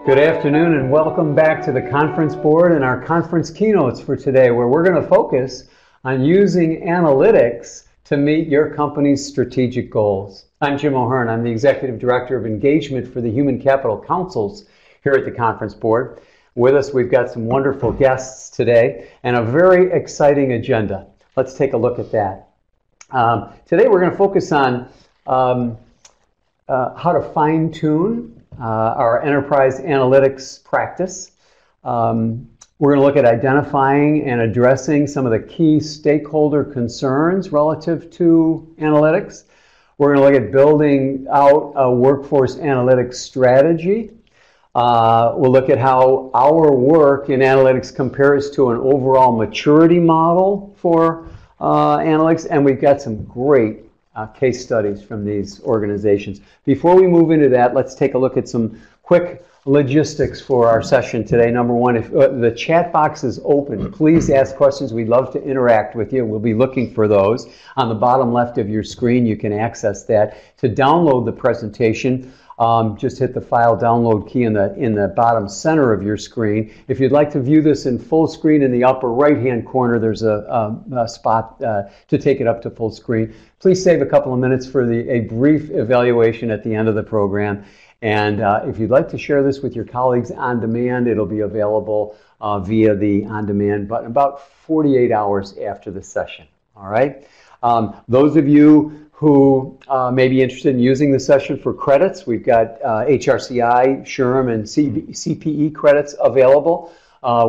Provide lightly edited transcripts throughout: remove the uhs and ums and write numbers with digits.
Good afternoon and welcome back to the conference board and our conference keynotes for today, where we're going to focus on using analytics to meet your company's strategic goals. I'm Jim O'Hearn. I'm the Executive Director of Engagement for the Human Capital Councils here at the conference board. With us, we've got some wonderful guests today and a very exciting agenda. Let's take a look at that. Today we're going to focus on how to fine-tune our enterprise analytics practice. We're going to look at identifying and addressing some of the key stakeholder concerns relative to analytics. We're going to look at building out a workforce analytics strategy. We'll look at how our work in analytics compares to an overall maturity model for analytics, and we've got some great case studies from these organizations. Before we move into that, let's take a look at some quick logistics for our session today. Number one, if the chat box is open, please ask questions. We'd love to interact with you. We'll be looking for those. On the bottom left of your screen, you can access that. To download the presentation, just hit the file download key in the bottom center of your screen. If you'd like to view this in full screen, in the upper right hand corner there's a spot to take it up to full screen. Please save a couple of minutes for a brief evaluation at the end of the program. And if you'd like to share this with your colleagues on demand, it'll be available via the on demand button about 48 hours after the session. All right. Those of you who may be interested in using the session for credits, we've got HRCI, SHRM, and CPE credits available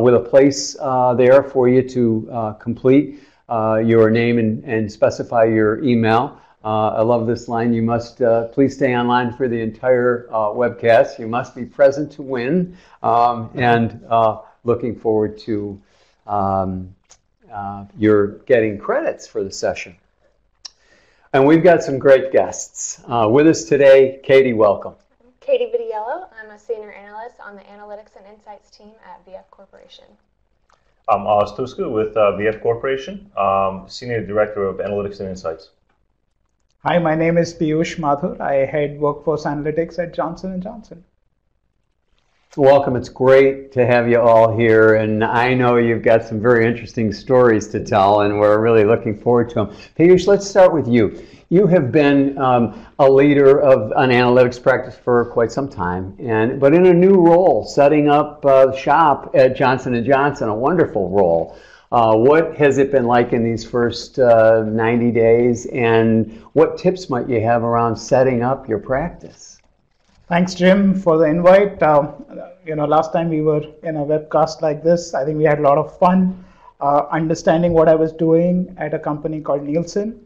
with a place there for you to complete your name and specify your email. I love this line. You must please stay online for the entire webcast. You must be present to win, and looking forward to your getting credits for the session. And we've got some great guests. With us today, Katie, welcome. Katie Vitiello. I'm a senior analyst on the Analytics and Insights team at VF Corporation. I'm Oz Tuska with VF Corporation, Senior Director of Analytics and Insights. Hi, my name is Piyush Mathur. I head Workforce Analytics at Johnson & Johnson. Welcome. It's great to have you all here, and I know you've got some very interesting stories to tell, and we're really looking forward to them. Piyush, let's start with you. You have been a leader of an analytics practice for quite some time, but in a new role, setting up shop at Johnson & Johnson, a wonderful role. What has it been like in these first 90 days, and what tips might you have around setting up your practice? Thanks, Jim, for the invite. Last time we were in a webcast like this, I think we had a lot of fun understanding what I was doing at a company called Nielsen.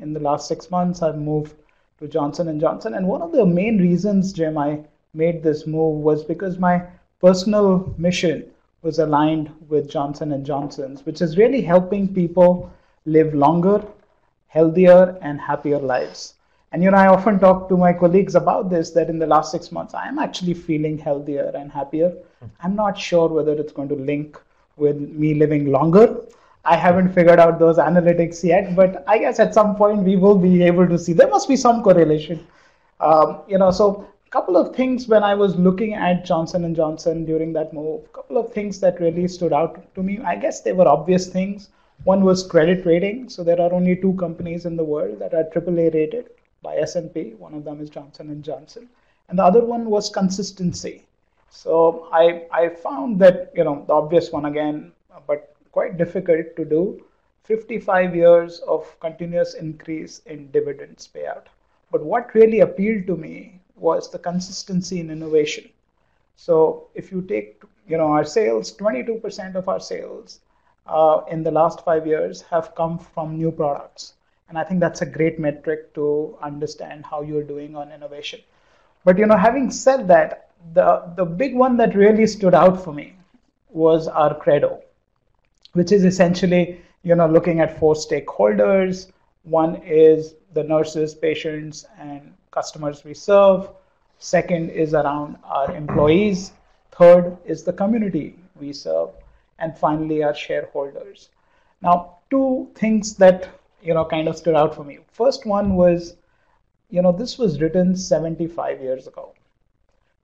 In the last 6 months, I've moved to Johnson & Johnson. And one of the main reasons, Jim, I made this move was because my personal mission was aligned with Johnson & Johnson's, which is really helping people live longer, healthier, and happier lives. And I often talk to my colleagues about this, that in the last 6 months, I am actually feeling healthier and happier. I'm not sure whether it's going to link with me living longer. I haven't figured out those analytics yet, but I guess at some point we will be able to see. There must be some correlation. So a couple of things when I was looking at Johnson & Johnson during that move, a couple of things that really stood out to me. I guess they were obvious things. One was credit rating. So there are only 2 companies in the world that are AAA rated by S&P. One of them is Johnson & Johnson. And the other one was consistency. So I found that, the obvious one again, but quite difficult to do, 55 years of continuous increase in dividends payout. But what really appealed to me was the consistency in innovation. So if you take, our sales, 22% of our sales in the last 5 years have come from new products. And I think that's a great metric to understand how you're doing on innovation. But having said that, the big one that really stood out for me was our credo, which is essentially looking at 4 stakeholders. One is the nurses, patients, and customers we serve. Second is around our employees. Third is the community we serve. And finally, our shareholders. Now, 2 things that kind of stood out for me. First one was, this was written 75 years ago.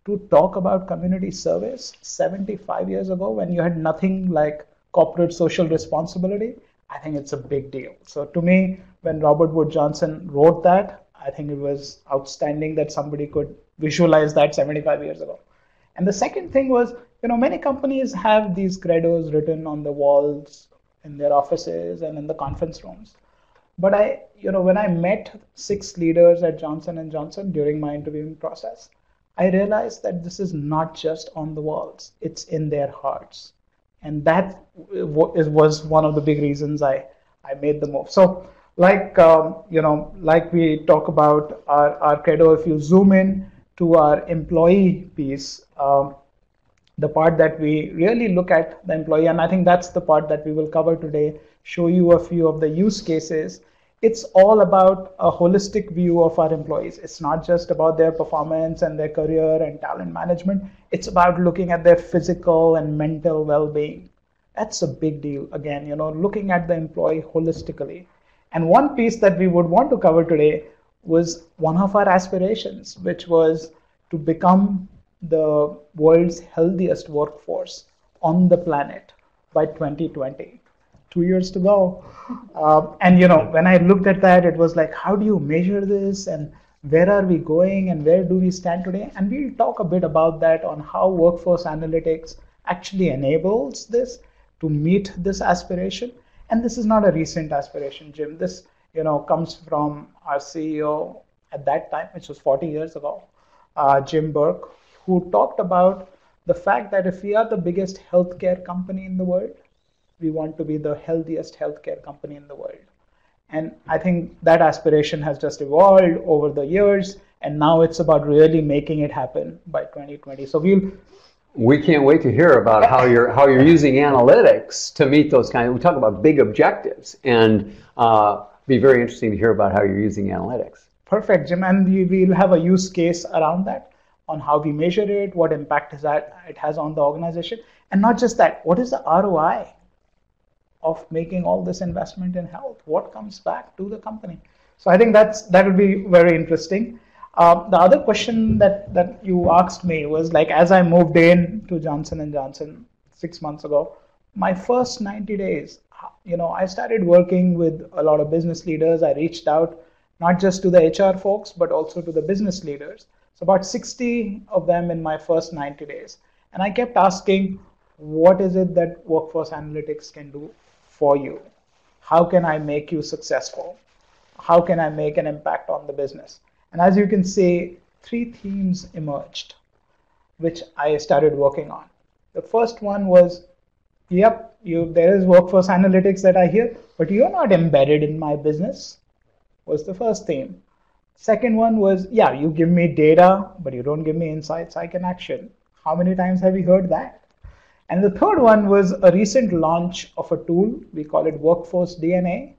to talk about community service 75 years ago when you had nothing like corporate social responsibility, I think it's a big deal. So to me, when Robert Wood Johnson wrote that, I think it was outstanding that somebody could visualize that 75 years ago. And the second thing was, many companies have these credos written on the walls in their offices and in the conference rooms. But when I met 6 leaders at Johnson & Johnson during my interviewing process, I realized that this is not just on the walls, it's in their hearts. And that was one of the big reasons I made the move. So like we talk about our credo, if you zoom in to our employee piece, the part that we really look at the employee, and I think that's the part that we will cover today, show you a few of the use cases. It's all about a holistic view of our employees. It's not just about their performance and their career and talent management. It's about looking at their physical and mental well-being. That's a big deal. Again, looking at the employee holistically. And one piece that we would want to cover today was one of our aspirations, which was to become the world's healthiest workforce on the planet by 2020. 2 years to go. And when I looked at that, it was like, how do you measure this, and where are we going, and where do we stand today? And we'll talk a bit about that on how workforce analytics actually enables this to meet this aspiration. And this is not a recent aspiration, Jim. This comes from our CEO at that time, which was 40 years ago, Jim Burke, who talked about the fact that if we are the biggest healthcare company in the world, we want to be the healthiest healthcare company in the world. And I think that aspiration has just evolved over the years, and now it's about really making it happen by 2020. So we can't wait to hear about how you're using analytics to meet those kinds. We talk about big objectives, and be very interesting to hear about how you're using analytics. Perfect, Jim. And we'll have a use case around that, on how we measure it, what impact it has on the organization, and not just that. What is the ROI of making all this investment in health? What comes back to the company? So I think that will be very interesting. The other question that you asked me was, like, as I moved in to Johnson & Johnson 6 months ago, my first 90 days, I started working with a lot of business leaders. I reached out not just to the HR folks, but also to the business leaders. So about 60 of them in my first 90 days. And I kept asking, what is it that workforce analytics can do for you? How can I make you successful? How can I make an impact on the business? And as you can see, 3 themes emerged, which I started working on. The first one was, yep, there is workforce analytics that I hear, but you're not embedded in my business, was the first theme. Second one was, yeah, you give me data, but you don't give me insights I can action. How many times have you heard that? And the third one was a recent launch of a tool. We call it Workforce DNA.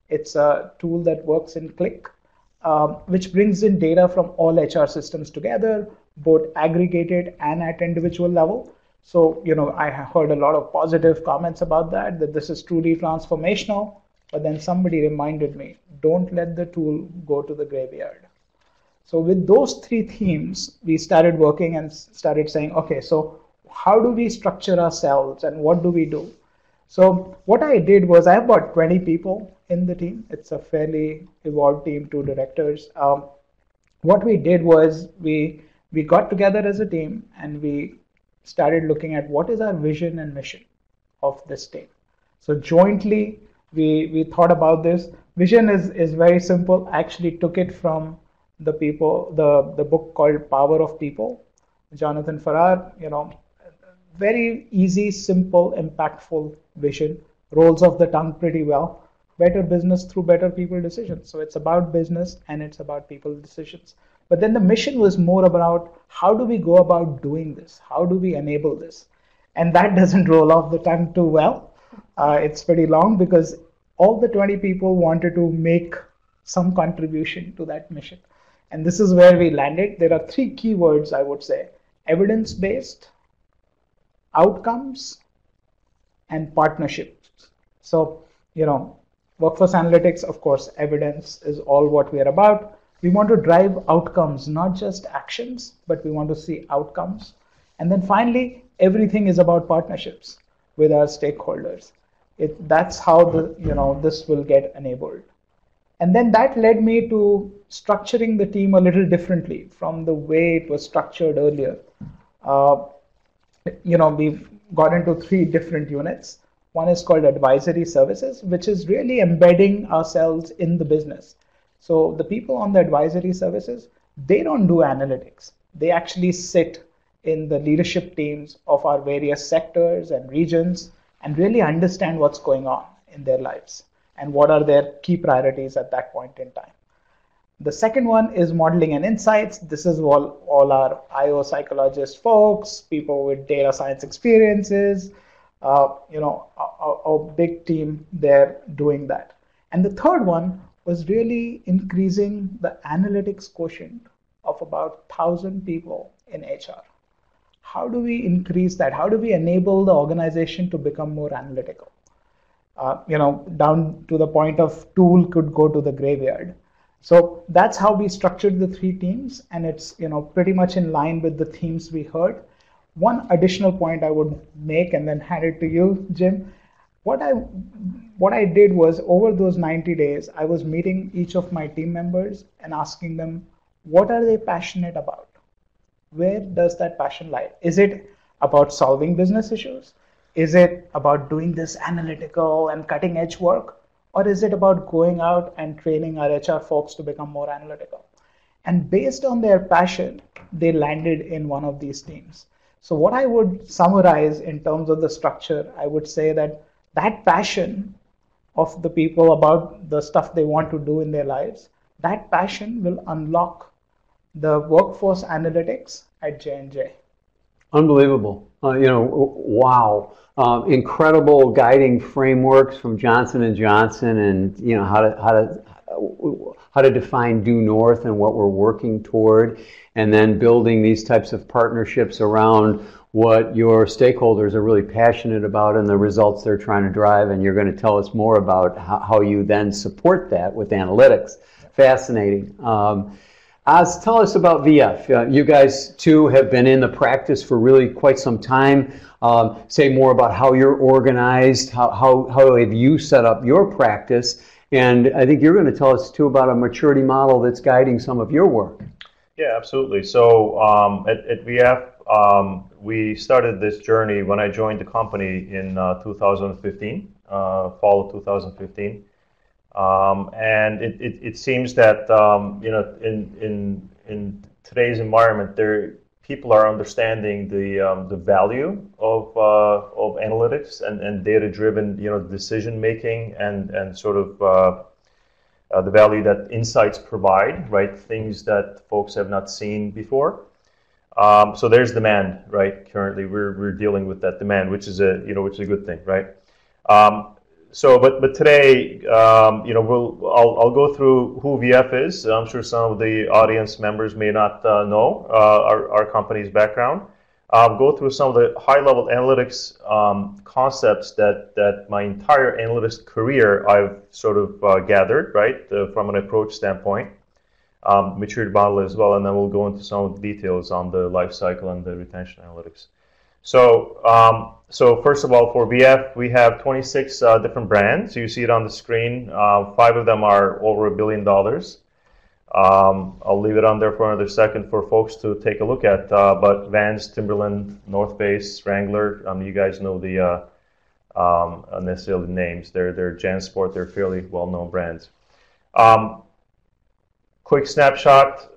It's a tool that works in Click, which brings in data from all HR systems together, both aggregated and at individual level. So, I heard a lot of positive comments about that this is truly transformational. But then somebody reminded me, don't let the tool go to the graveyard. So with those 3 themes, we started working and started saying, okay, so how do we structure ourselves and what do we do? So what I did was, I have about 20 people in the team. It's a fairly evolved team, 2 directors. What we did was we got together as a team and we started looking at what is our vision and mission of this team. So jointly, we thought about this. Vision is very simple. I actually took it from the book called Power of People, Jonathan Farrar. Very easy, simple, impactful vision. Rolls off the tongue pretty well. Better business through better people decisions. So it's about business and it's about people decisions. But then the mission was more about, how do we go about doing this? How do we enable this? And that doesn't roll off the tongue too well. It's pretty long because all the 20 people wanted to make some contribution to that mission. And this is where we landed. There are 3 keywords, I would say: evidence-based, outcomes, and partnerships. So, workforce analytics, of course, evidence is all what we are about. We want to drive outcomes, not just actions, but we want to see outcomes. And then finally, everything is about partnerships with our stakeholders. That's how this will get enabled. And then that led me to structuring the team a little differently from the way it was structured earlier. We've got into 3 different units. One is called advisory services, which is really embedding ourselves in the business. So the people on the advisory services, they don't do analytics. They actually sit in the leadership teams of our various sectors and regions and really understand what's going on in their lives and what are their key priorities at that point in time. The second one is modeling and insights. This is all our IO psychologist folks, people with data science experiences, a big team there doing that. And the third one was really increasing the analytics quotient of about 1,000 people in HR. How do we increase that? How do we enable the organization to become more analytical? Down to the point of tool could go to the graveyard. So that's how we structured the 3 teams, and it's pretty much in line with the themes we heard. One additional point I would make and then hand it to you, Jim. What I did was, over those 90 days, I was meeting each of my team members and asking them, what are they passionate about? Where does that passion lie? Is it about solving business issues? Is it about doing this analytical and cutting edge work? Or is it about going out and training our HR folks to become more analytical? And based on their passion, they landed in one of these teams. So what I would summarize in terms of the structure, I would say that passion of the people about the stuff they want to do in their lives, that passion will unlock the workforce analytics at J&J. Unbelievable. Wow. Incredible guiding frameworks from Johnson & Johnson, and how to define due north and what we're working toward, and then building these types of partnerships around what your stakeholders are really passionate about and the results they're trying to drive. And you're going to tell us more about how you then support that with analytics. Fascinating. Oz, tell us about VF. You guys too have been in the practice for really quite some time. Say more about how you're organized, how have you set up your practice, and I think you're going to tell us too about a maturity model that's guiding some of your work. Yeah, absolutely. So at VF, we started this journey when I joined the company in 2015, fall of 2015. And it seems that in today's environment, people are understanding the value of analytics and data-driven decision making and sort of the value that insights provide, right? Things that folks have not seen before. So there's demand, right? Currently, we're dealing with that demand, which is a good thing, right? But today, I'll go through who VF is. I'm sure some of the audience members may not know our company's background. I'll go through some of the high-level analytics concepts that my entire analytics career I've sort of gathered, right, from an approach standpoint, maturity model as well, and then we'll go into some of the details on the life cycle and the retention analytics. So first of all, for VF, we have 26 different brands. You see it on the screen. 5 of them are over $1 billion. I'll leave it on there for another second for folks to take a look at. But Vans, Timberland, North Face, Wrangler. You guys know the necessarily the names. They're JanSport. They're fairly well-known brands. Quick snapshot.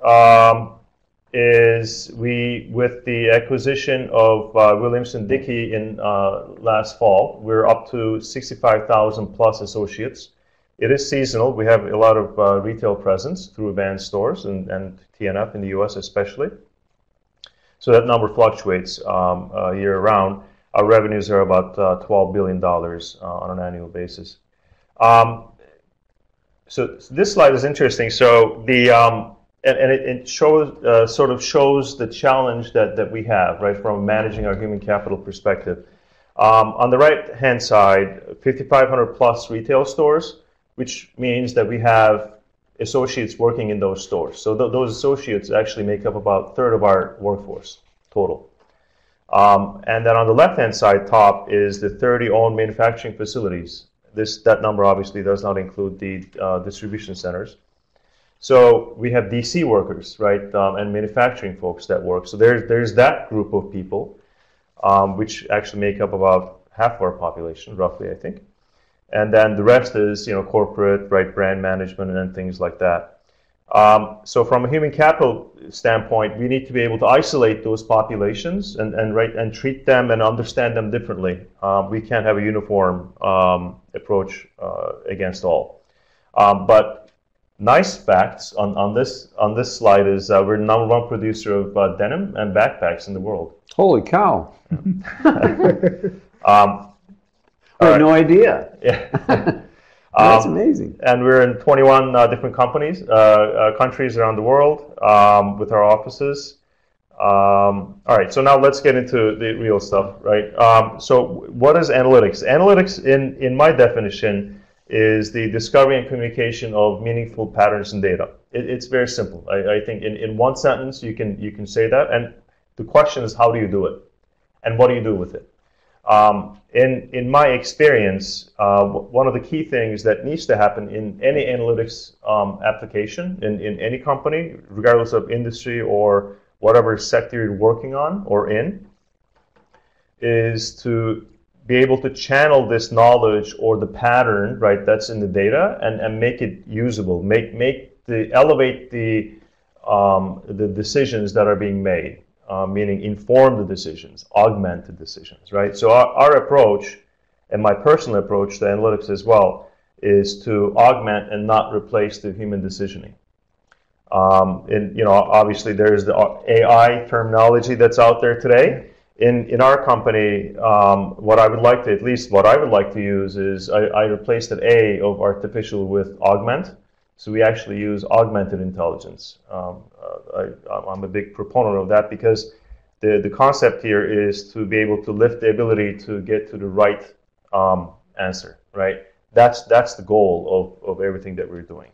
Is with the acquisition of Williamson-Dickie in last fall, we're up to 65,000 plus associates. It is seasonal. We have a lot of retail presence through Vans stores and TNF in the US especially. So that number fluctuates year round. Our revenues are about $12 billion on an annual basis. So this slide is interesting. So it shows sort of shows the challenge that we have, right, from managing our human capital perspective. On the right-hand side, 5,500 plus retail stores, which means that we have associates working in those stores. So those associates actually make up about a third of our workforce total. And then on the left-hand side top is the 30 owned manufacturing facilities. That number obviously does not include the distribution centers. So we have DC workers, right, and manufacturing folks that work. So there's that group of people, which actually make up about half of our population, roughly, I think. And then the rest is, corporate, right, brand management and things like that. So from a human capital standpoint, we need to be able to isolate those populations and treat them and understand them differently. We can't have a uniform approach against all. But nice facts on this slide is we're the #1 producer of denim and backpacks in the world. Holy cow. I had right. no idea. Yeah. That's amazing. And we're in 21 different countries around the world with our offices. All right, so now let's get into the real stuff, right? So what is analytics? Analytics, in my definition, is the discovery and communication of meaningful patterns in data. It's very simple. I think in one sentence you can say that, and the question is, how do you do it? And what do you do with it? In my experience, one of the key things that needs to happen in any analytics application in any company, regardless of industry or whatever sector you're working on or in, is to be able to channel this knowledge or the pattern, right, that's in the data and make it usable, elevate the decisions that are being made. Meaning inform the decisions, augment the decisions, right? So our approach, and my personal approach to analytics as well, is to augment and not replace the human decisioning. Obviously there's the AI terminology that's out there today. In our company, what I would like to use is I replaced the A of artificial with augment. So we actually use augmented intelligence. I'm a big proponent of that because the concept here is to be able to lift the ability to get to the right answer, right? That's the goal of everything that we're doing.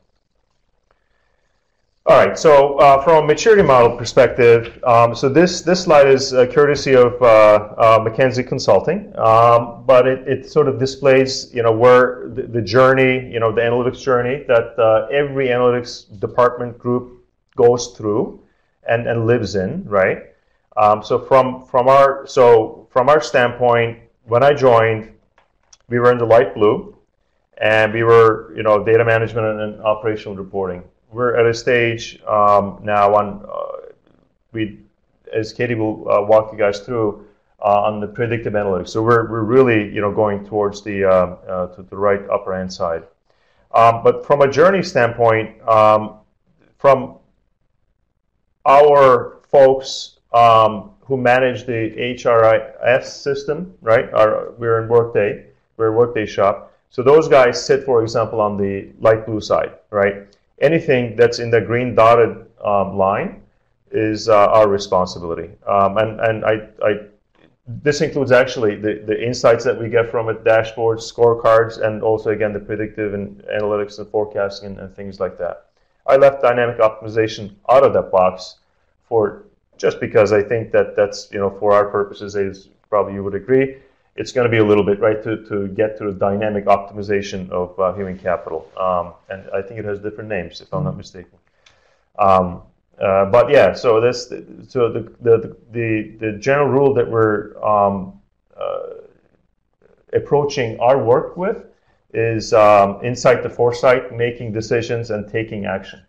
All right, so from a maturity model perspective, so this slide is courtesy of McKinsey Consulting, but it sort of displays, where the journey, the analytics journey that every analytics department group goes through and lives in, right? So from our standpoint, when I joined, we were in the light blue, and we were, data management and operational reporting. We're at a stage now as Katie will walk you guys through, on the predictive analytics. So we're really, going towards the right upper hand side. But from a journey standpoint, from our folks who manage the HRIS system, right? We're in Workday. We're a Workday shop. So those guys sit, for example, on the light blue side, right? Anything that's in the green dotted line is our responsibility. This includes actually the insights that we get from it, dashboards, scorecards, and also, again, the predictive and analytics and forecasting and things like that. I left dynamic optimization out of that box just because I think that's, for our purposes, as probably you would agree, it's going to be a little bit, right, to get to the dynamic optimization of human capital. And I think it has different names, if I'm not mistaken. But yeah, so the general rule that we're approaching our work with is insight to foresight, making decisions and taking action.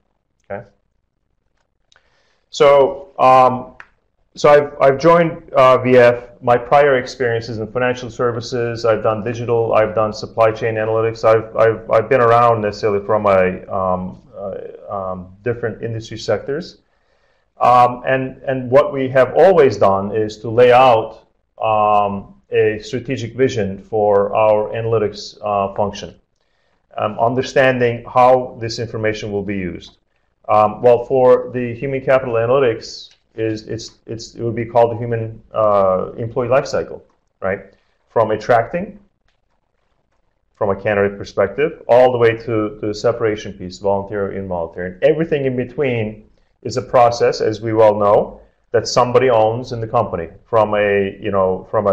Okay. So I've joined VF. My prior experiences in financial services, I've done digital, I've done supply chain analytics. I've been around necessarily from different industry sectors. And what we have always done is to lay out a strategic vision for our analytics function, understanding how this information will be used. Well, for the human capital analytics, it would be called the human employee life cycle, right? From attracting, from a candidate perspective, all the way to the separation piece, voluntary or involuntary. And everything in between is a process, as we well know, that somebody owns in the company, from a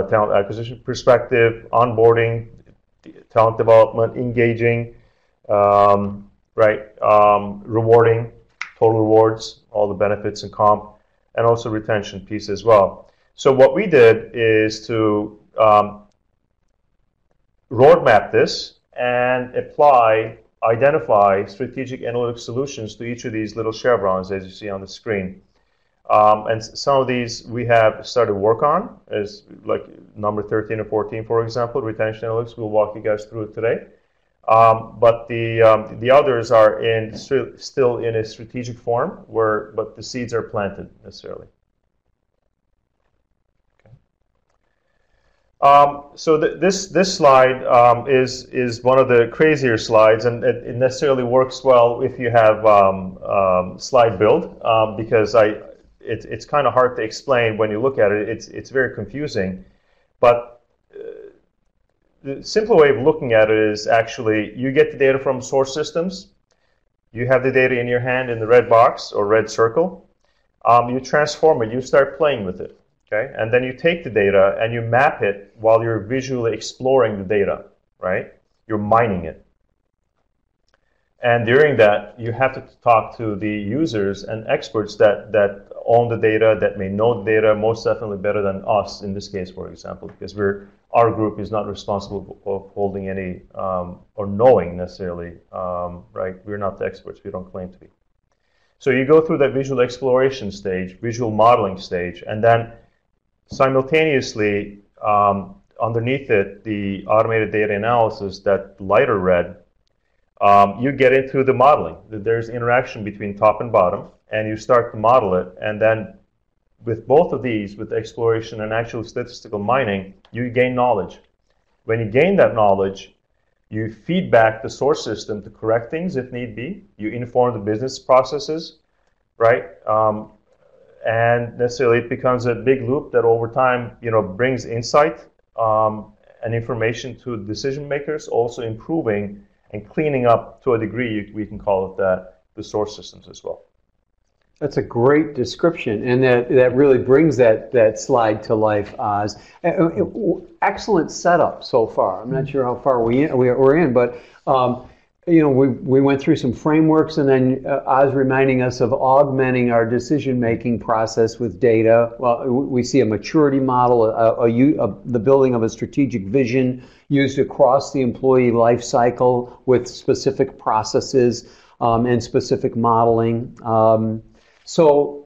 talent acquisition perspective, onboarding, talent development, engaging, rewarding, total rewards, all the benefits and comp, and also retention piece as well. So what we did is to roadmap this and identify strategic analytic solutions to each of these little chevrons, as you see on the screen. And some of these we have started work on, as like number 13 or 14, for example, retention analytics. We'll walk you guys through it today. But the others are still in a strategic form, but the seeds are planted necessarily. So this slide is one of the crazier slides, and it necessarily works well if you have slide build, because it's kind of hard to explain when you look at it. It's very confusing, but the simple way of looking at it is actually you get the data from source systems. You have the data in your hand in the red box or red circle. You transform it. You start playing with it. Okay, and then you take the data and you map it while you're visually exploring the data, right? You're mining it. And during that, you have to talk to the users and experts that own the data, that may know the data most definitely better than us in this case, for example, because our group is not responsible for holding any or knowing necessarily, right? We're not the experts. We don't claim to be. So you go through that visual exploration stage, visual modeling stage, and then simultaneously, underneath it, the automated data analysis, that lighter red, you get into the modeling. There's interaction between top and bottom, and you start to model it. And then with both of these, with exploration and actual statistical mining, you gain knowledge. When you gain that knowledge, you feed back the source system to correct things if need be. You inform the business processes, right? And necessarily it becomes a big loop that over time, brings insight and information to decision makers, also improving and cleaning up to a degree, we can call it that, the source systems as well. That's a great description, and that really brings that slide to life, Oz. Excellent setup so far. I'm not sure how far we're in, but we went through some frameworks, and then Oz reminding us of augmenting our decision-making process with data. Well, we see a maturity model, the building of a strategic vision used across the employee life cycle with specific processes and specific modeling. So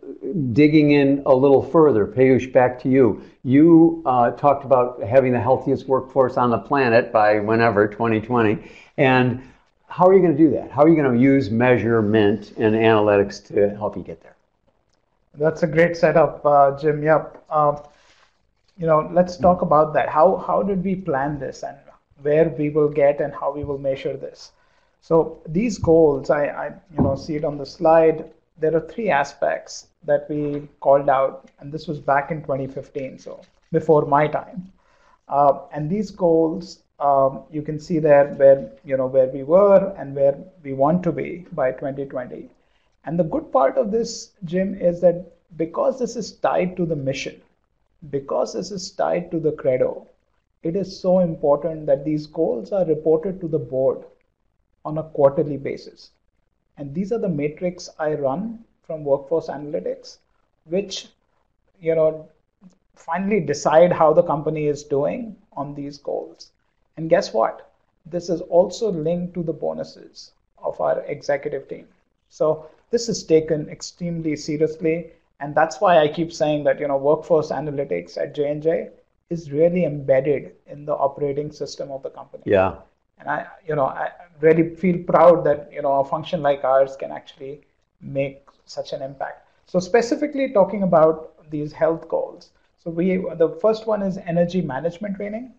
digging in a little further, Peyush, back to you. You talked about having the healthiest workforce on the planet by whenever, 2020, and how are you going to do that? How are you going to use measurement and analytics to help you get there? That's a great setup, Jim. Yep. Let's talk about that. How did we plan this, and where we will get and how we will measure this? So these goals, I see it on the slide. There are three aspects that we called out, and this was back in 2015, so before my time. And these goals, you can see there where we were and where we want to be by 2020. And the good part of this, Jim, is that because this is tied to the mission, because this is tied to the credo, it is so important that these goals are reported to the board on a quarterly basis. And these are the metrics I run from Workforce Analytics, which finally decide how the company is doing on these goals. And guess what? This is also linked to the bonuses of our executive team. So this is taken extremely seriously, and that's why I keep saying that Workforce Analytics at J&J is really embedded in the operating system of the company. Yeah. And I really feel proud that a function like ours can actually make such an impact. So specifically talking about these health goals. So the first one is energy management training.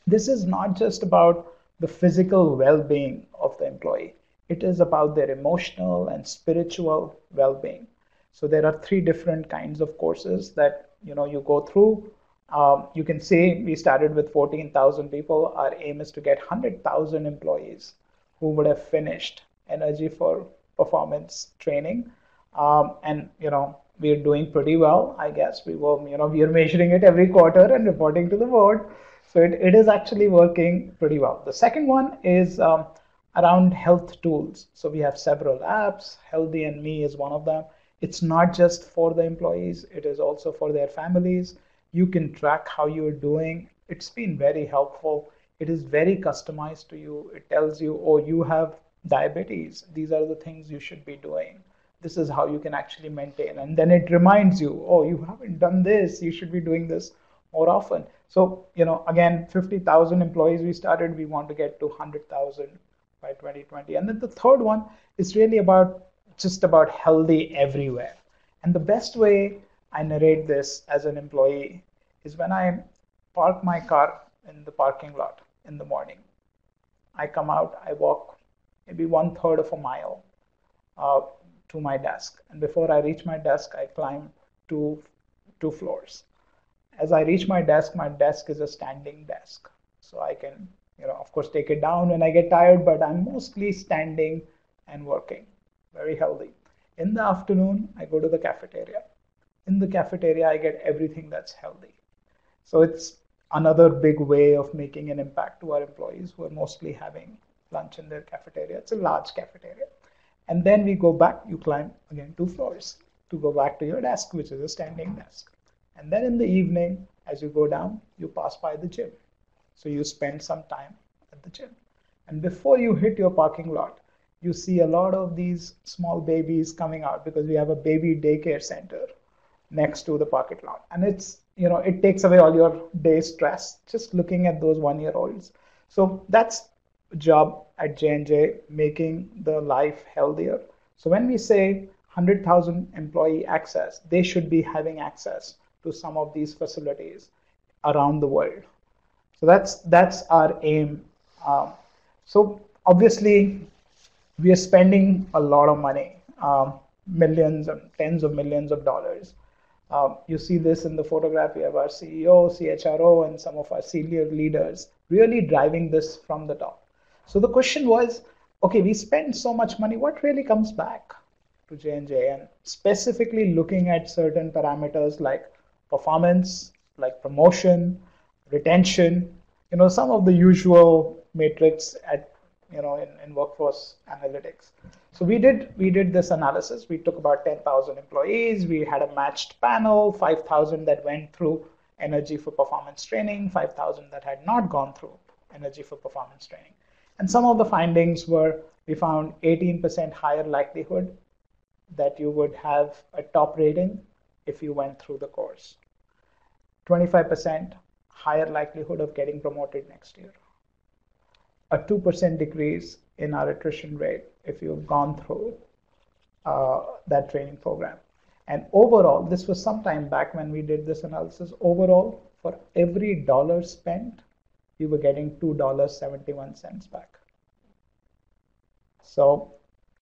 This is not just about the physical well-being of the employee. It is about their emotional and spiritual well-being. So there are three different kinds of courses that you go through. You can see we started with 14,000 people. Our aim is to get 100,000 employees who would have finished energy for performance training. And we're doing pretty well, I guess. We are measuring it every quarter and reporting to the board. So it is actually working pretty well. The second one is around health tools. So we have several apps. Healthy and Me is one of them. It's not just for the employees, it is also for their families. You can track how you're doing. It's been very helpful. It is very customized to you. It tells you, oh, you have diabetes. These are the things you should be doing. This is how you can actually maintain. And then it reminds you, oh, you haven't done this. You should be doing this more often. So, again, 50,000 employees we started. We want to get to 100,000 by 2020. And then the third one is really just about healthy everywhere. And the best way I narrate this as an employee is when I park my car in the parking lot in the morning. I come out, I walk maybe 1/3 of a mile to my desk. And before I reach my desk, I climb two floors. As I reach my desk is a standing desk. So I can, of course, take it down when I get tired, but I'm mostly standing and working. Very healthy. In the afternoon, I go to the cafeteria. In the cafeteria, I get everything that's healthy. So it's another big way of making an impact to our employees who are mostly having lunch in their cafeteria. It's a large cafeteria. And then we go back, you climb again 2 floors to go back to your desk, which is a standing desk. And then in the evening, as you go down, you pass by the gym. So you spend some time at the gym. And before you hit your parking lot, you see a lot of these small babies coming out because we have a baby daycare center next to the parking lot. And it takes away all your day's stress just looking at those 1-year-olds. So that's a job at J&J, making the life healthier. So when we say 100,000 employee access, they should be having access to some of these facilities around the world. So that's our aim. So obviously, we are spending a lot of money, millions and tens of millions of dollars. You see this in the photograph. We have our CEO, CHRO, and some of our senior leaders really driving this from the top. So the question was, okay, we spend so much money, what really comes back to J&J? And specifically looking at certain parameters like performance, like promotion, retention, some of the usual metrics in workforce analytics. So we did this analysis. We took about 10,000 employees. We had a matched panel, 5,000 that went through energy for performance training, 5,000 that had not gone through energy for performance training. And some of the findings were, we found 18% higher likelihood that you would have a top rating if you went through the course. 25% higher likelihood of getting promoted next year. A 2% decrease in our attrition rate if you've gone through that training program. And overall, this was some time back when we did this analysis, overall, for every dollar spent, we were getting $2.71 back. So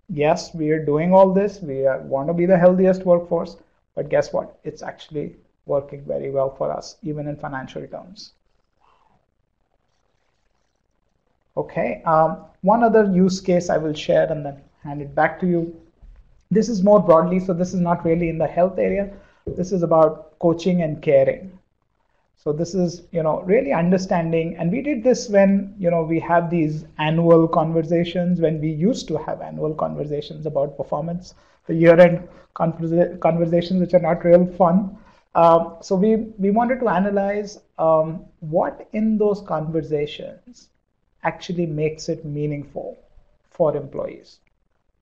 yes, we are doing all this. We want to be the healthiest workforce, but guess what? It's actually working very well for us, even in financial terms. Okay, one other use case I will share and then hand it back to you. This is more broadly, so this is not really in the health area. This is about coaching and caring. So this is, really understanding, and we did this when, we have these annual conversations, when we used to have annual conversations about performance, the year-end conversations, which are not real fun. So we wanted to analyze what in those conversations actually makes it meaningful for employees.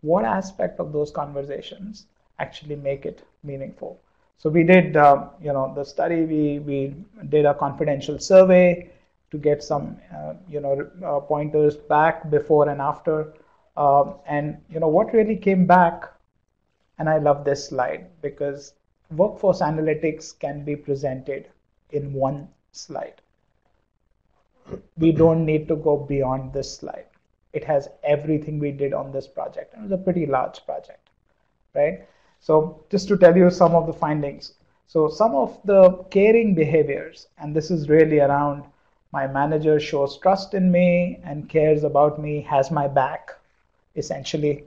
What aspect of those conversations actually make it meaningful? So we did, the study. We did a confidential survey to get some, pointers back before and after. And what really came back, and I love this slide because workforce analytics can be presented in one slide. We don't need to go beyond this slide. It has everything we did on this project. And it was a pretty large project, right? So just to tell you some of the findings. So some of the caring behaviors, and this is really around my manager shows trust in me and cares about me, has my back, essentially,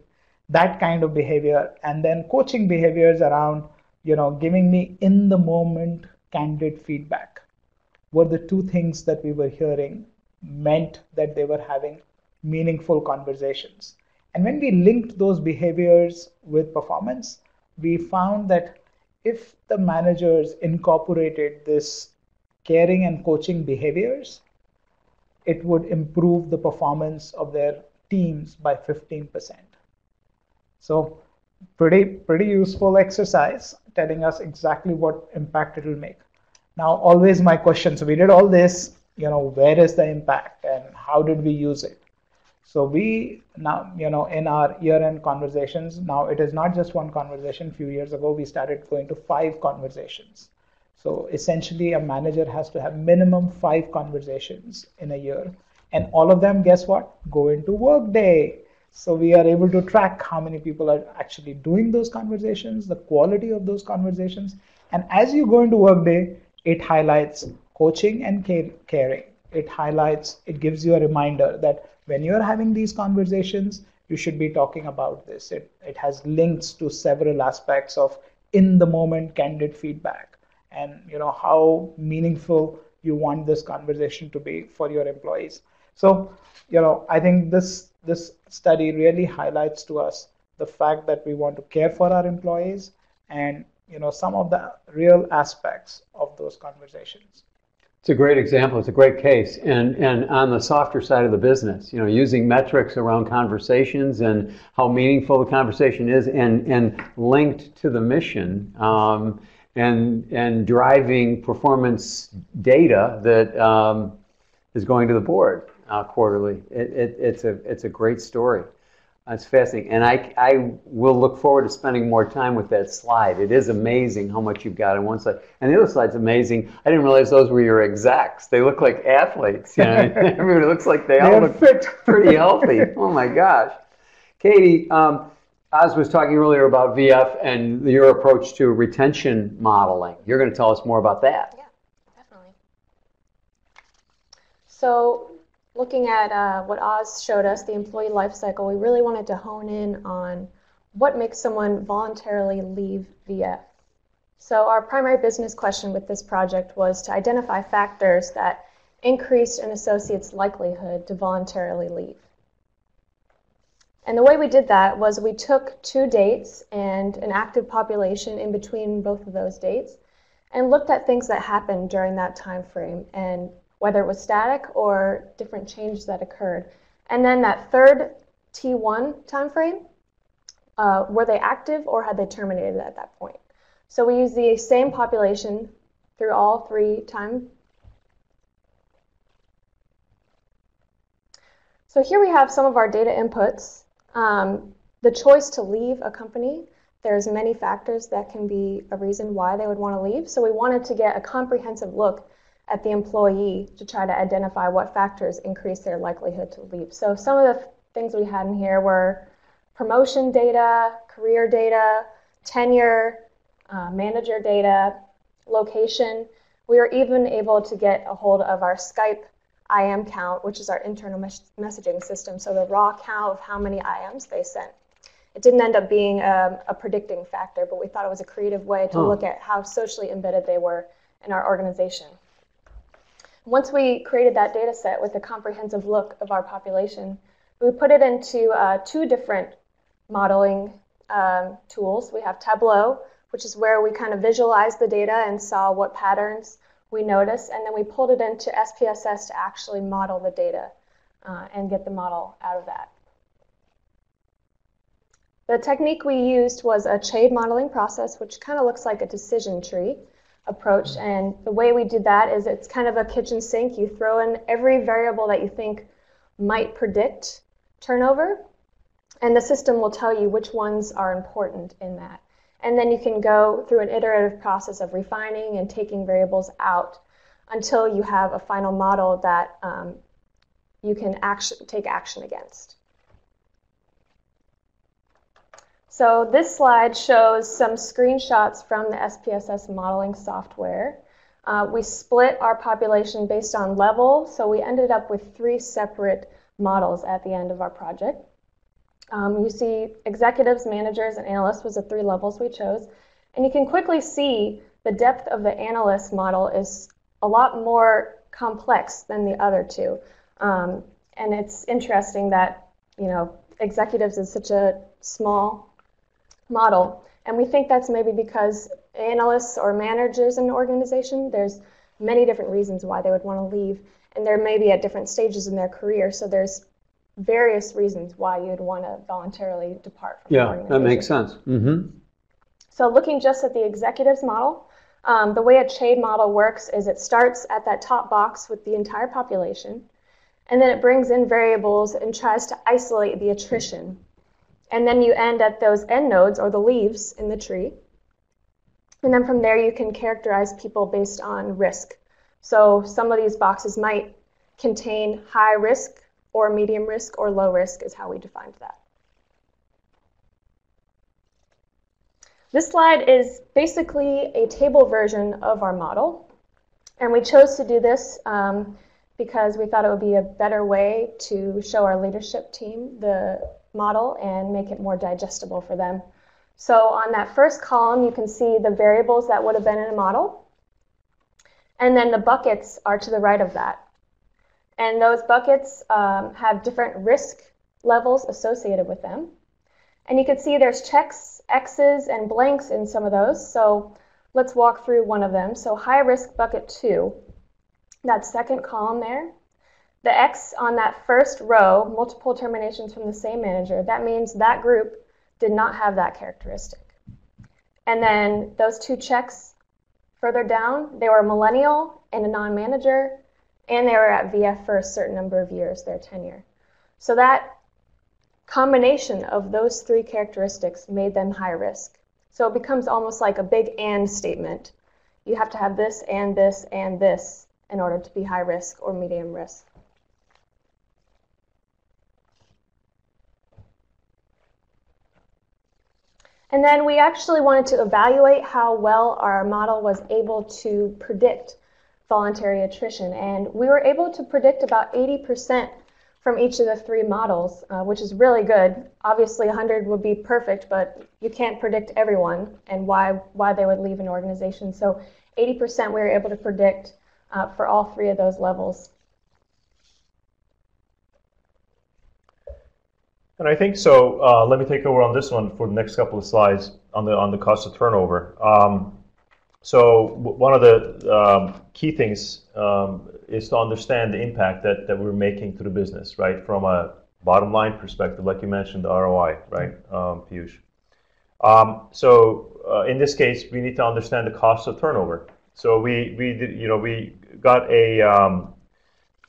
that kind of behavior. And then coaching behaviors around, giving me in the moment candid feedback were the two things that we were hearing meant that they were having meaningful conversations. And when we linked those behaviors with performance, we found that if the managers incorporated this caring and coaching behaviors, it would improve the performance of their teams by 15%. So pretty useful exercise telling us exactly what impact it will make. Now, always my question, so we did all this, where is the impact and how did we use it? So we now, in our year-end conversations, now it is not just one conversation. A few years ago, we started going to 5 conversations. So essentially, a manager has to have minimum 5 conversations in a year. And all of them, guess what? Go into Workday. So we are able to track how many people are actually doing those conversations, the quality of those conversations. And as you go into Workday, it highlights coaching and caring. It gives you a reminder that when you're having these conversations, you should be talking about this. It has links to several aspects of in the moment candid feedback and how meaningful you want this conversation to be for your employees. So I think this study really highlights to us the fact that we want to care for our employees and some of the real aspects of those conversations. It's a great example. It's a great case. And on the softer side of the business, using metrics around conversations and how meaningful the conversation is and linked to the mission and driving performance data that is going to the board quarterly. It's a great story. It's fascinating. And I will look forward to spending more time with that slide. It is amazing how much you've got on one side. And the other side's amazing. I didn't realize those were your execs. They look like athletes. Everybody looks like they all look fit. Pretty healthy. Oh my gosh. Katie, Oz was talking earlier about VF and your approach to retention modeling. You're going to tell us more about that. Yeah, definitely. So looking at what Oz showed us, the employee life cycle, we really wanted to hone in on what makes someone voluntarily leave VF. So our primary business question with this project was to identify factors that increased an associate's likelihood to voluntarily leave. And the way we did that was we took 2 dates and an active population in between both of those dates and looked at things that happened during that time frame and whether it was static or different changes that occurred. And then that third T1 time frame, were they active or had they terminated at that point? So we used the same population through all 3 times. So here we have some of our data inputs. The choice to leave a company, there's many factors that can be a reason why they would want to leave. So we wanted to get a comprehensive look at the employee to try to identify what factors increase their likelihood to leave. So some of the things we had in here were promotion data, career data, tenure, manager data, location. We were even able to get a hold of our Skype IM count, which is our internal messaging system, so the raw count of how many IMs they sent. It didn't end up being a predicting factor, but we thought it was a creative way to look at how socially embedded they were in our organization. Once we created that data set with a comprehensive look of our population, we put it into 2 different modeling tools. We have Tableau, which is where we kind of visualized the data and saw what patterns we noticed, and then we pulled it into SPSS to actually model the data and get the model out of that. The technique we used was a shade modeling process, which kind of looks like a decision tree approach, and the way we did that is it's kind of a kitchen sink. You throw in every variable that you think might predict turnover, and the system will tell you which ones are important in that. And then you can go through an iterative process of refining and taking variables out until you have a final model that you can take action against. So this slide shows some screenshots from the SPSS modeling software. We split our population based on level, so we ended up with 3 separate models at the end of our project. You see executives, managers, and analysts was the 3 levels we chose. And you can quickly see the depth of the analyst model is a lot more complex than the other 2. And it's interesting that, executives is such a small model. And we think that's maybe because analysts or managers in an organization, there's many different reasons why they would want to leave. And they're maybe at different stages in their career. So there's various reasons why you'd want to voluntarily depart from an organization. Yeah, that makes sense. So looking just at the executives model, the way a shade model works is it starts at that top box with the entire population, and then it brings in variables and tries to isolate the attrition. And then you end at those end nodes, or the leaves in the tree. And then from there you can characterize people based on risk. So some of these boxes might contain high risk, or medium risk, or low risk is how we defined that. This slide is basically a table version of our model. And we chose to do this because we thought it would be a better way to show our leadership team the model and make it more digestible for them. So on that first column, you can see the variables that would have been in a model. And then the buckets are to the right of that. And those buckets have different risk levels associated with them. And you can see there's checks, X's, and blanks in some of those. So let's walk through one of them. So high risk bucket 2, that second column there. The X on that first row, multiple terminations from the same manager, that means that group did not have that characteristic. And then those 2 checks further down, they were a millennial and a non-manager, and they were at VF for a certain number of years, their tenure. So that combination of those 3 characteristics made them high risk. So it becomes almost like a big and statement. You have to have this and this and this in order to be high risk or medium risk. And then we actually wanted to evaluate how well our model was able to predict voluntary attrition. And we were able to predict about 80% from each of the 3 models, which is really good. Obviously, 100 would be perfect, but you can't predict everyone and why they would leave an organization. So 80% we were able to predict for all 3 of those levels. And I think so. Let me take over on this one for the next couple of slides on the cost of turnover. So one of the key things is to understand the impact that we're making to the business, right? From a bottom line perspective, like you mentioned, the ROI, right, Piyush? So in this case, we need to understand the cost of turnover. So we got a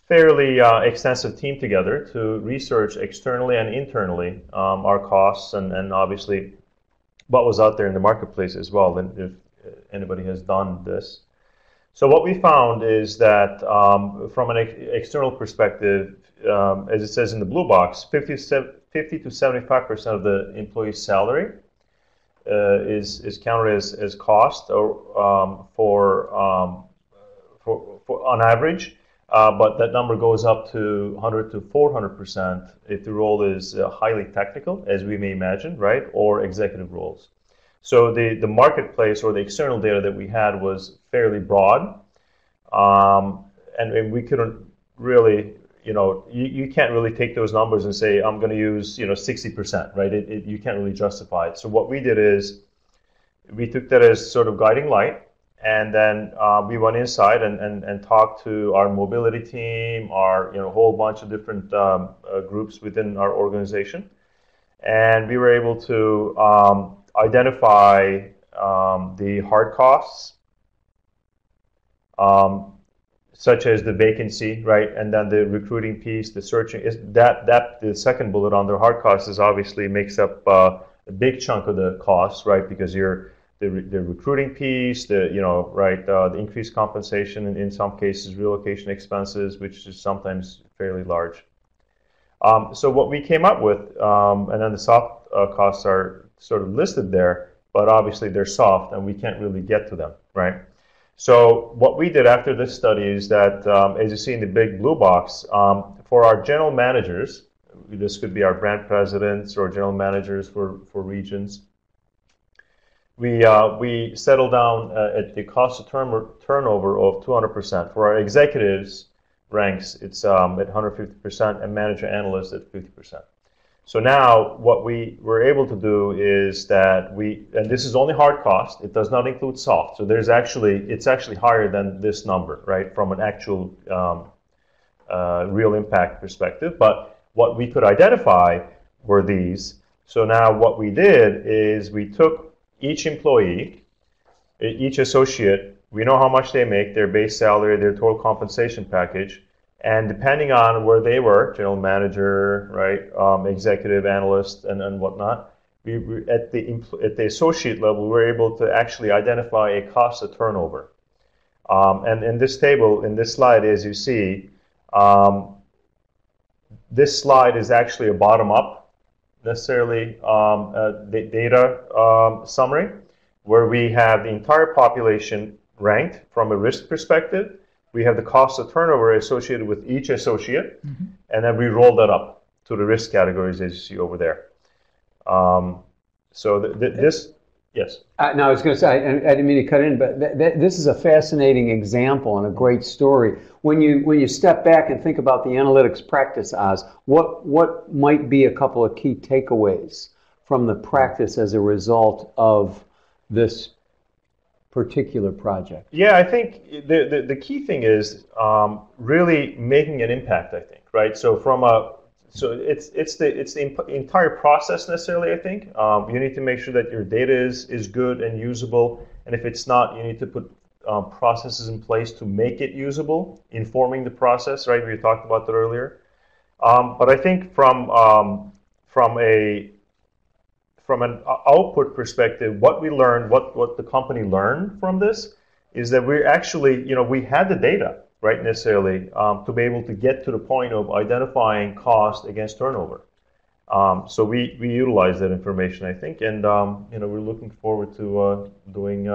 fairly extensive team together to research externally and internally our costs and obviously what was out there in the marketplace as well, and if anybody has done this. So what we found is that from an external perspective, as it says in the blue box, 50 to 75% of the employee's salary is counted as cost or for on average. But that number goes up to 100 to 400% if the role is highly technical, as we may imagine, right, or executive roles. So the marketplace or the external data that we had was fairly broad, and we couldn't really, you can't really take those numbers and say, I'm going to use, 60%, right? You can't really justify it. So what we did is we took that as sort of guiding light. And then we went inside and talked to our mobility team, our whole bunch of different groups within our organization, and we were able to identify the hard costs, such as the vacancy, right, and then the recruiting piece, the searching. The second bullet on the hard costs is obviously makes up a big chunk of the cost, right, because the recruiting piece, the increased compensation, and in some cases relocation expenses, which is sometimes fairly large. So what we came up with, and then the soft costs are sort of listed there, but obviously they're soft and we can't really get to them, right? So what we did after this study is that, as you see in the big blue box, for our general managers, this could be our brand presidents or general managers for regions, we settled down at the cost of turnover of 200%. For our executives ranks, it's at 150%, and manager analysts at 50%. So now what we were able to do is that and this is only hard cost, it does not include soft. So it's actually higher than this number, right, from an actual real impact perspective. But what we could identify were these. So now what we did is we took each employee, each associate, we know how much they make, their base salary, their total compensation package, and depending on where they were, general manager, right, executive, analyst, and whatnot, we at the associate level, we were able to actually identify a cost of turnover. And in this table, in this slide, as you see, this slide is actually a bottom-up, necessarily data summary, where we have the entire population ranked from a risk perspective. We have the cost of turnover associated with each associate, and then we roll that up to the risk categories as you see over there. So this, yes? No, I was going to say, I didn't mean to cut in, but this is a fascinating example and a great story. When you step back and think about the analytics practice, Oz, what might be a couple of key takeaways from the practice as a result of this particular project? Yeah, I think the key thing is really making an impact, I think, right? So it's the entire process necessarily, I think. You need to make sure that your data is good and usable, and if it's not, you need to put processes in place to make it usable, informing the process, right? We talked about that earlier. But I think from an output perspective, what we learned, what the company learned from this is that we're actually, we had the data, right, necessarily, to be able to get to the point of identifying cost against turnover. So we utilize that information, I think, and we're looking forward to doing.